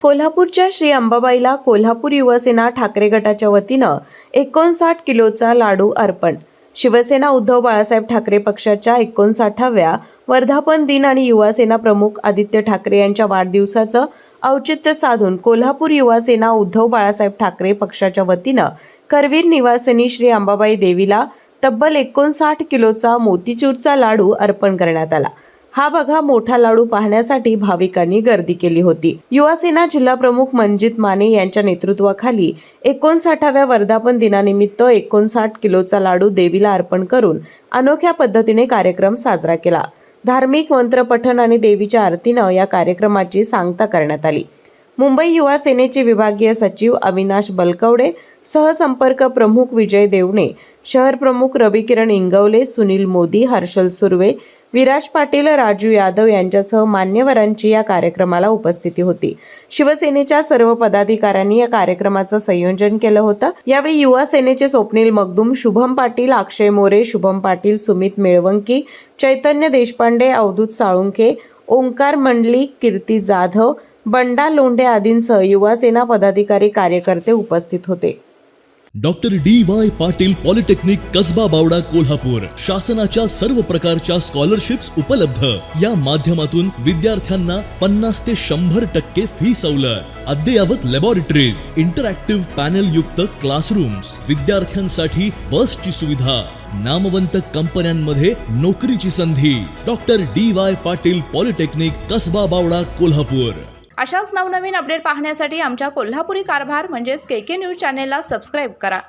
कोल्हापूरच्या श्री अंबाबाईला कोल्हापूर युवसेना ठाकरे गटाच्या वतीनं 59 किलोचा लाडू अर्पण। शिवसेना उद्धव बाळासाहेब ठाकरे पक्षाच्या 59व्या वर्धापन दिन आणि युवासेना प्रमुख आदित्य ठाकरे यांच्या वाढदिवसाचं औचित्य साधून कोल्हापूर युवासेना उद्धव बाळासाहेब ठाकरे पक्षाच्या वतीनं करवीर निवासिनी श्री अंबाबाई देवीला तब्बल 59 किलोचा मोतीचूरचा लाडू अर्पण करण्यात आला। हा बघा मोठा लाडू पाहण्यासाठी भाविकांनी गर्दी केली होती। युवासेना जिल्हा प्रमुख मनजित माने यांच्या नेतृत्वाखाली 59व्या वर्धापन दिनानिमित्त 59 किलोचा लाडू देवीला अर्पण करून अनोख्या पद्धतीने कार्यक्रम साजरा केला। धार्मिक मंत्रपठण आणि देवीच्या आरतीनं या कार्यक्रमाची सांगता करण्यात आली। मुंबई युवा सेनेचे विभागीय सचिव अविनाश बलकवडे, सहसंपर्क प्रमुख विजय देवणे, शहर प्रमुख रविकिरण इंगवले, सुनील मोदी, हर्षल सुर्वे, विराज पाटील, राजू यादव यांच्यासह मान्यवरांची या कार्यक्रमाला उपस्थिती होती। शिवसेनेच्या सर्व पदाधिकाऱ्यांनी या कार्यक्रमाचं संयोजन केलं होतं। यावेळी युवा सेनेचे स्वप्नील मगदूम, शुभम पाटील, अक्षय मोरे, शुभम पाटील, सुमित मेळवंकी, चैतन्य देशपांडे, अवधूत साळुंखे, ओंकार मंडलिक, कीर्ती जाधव, बंडा लोंढे आदींसह युवा सेना पदाधिकारी कार्यकर्ते उपस्थित होते। Doctor D Y. Patil polytechnic Kasba Bawada Kolhapur शासनाच्या सर्व प्रकारच्या स्कॉलरशिप्स उपलब्ध। या माध्यमातून विद्यार्थ्यांना 50 ते 100% फी सवलत, अद्ययावत लॅबोरेटरीज, इंटरॅक्टिव्ह पॅनल युक्त क्लासरूम्स, विद्यार्थ्यांसाठी बसची सुविधा, नामवंत कंपन्यांमध्ये नोकरीची संधी। Doctor D Y. Patil polytechnic Kasba Bawada Kolhapur. अशाच नवनवीन अपडेट पाहण्यासाठी आमच्या कोल्हापुरी कारभार म्हणजेच KK न्यूज चॅनेलला सबस्क्राईब करा।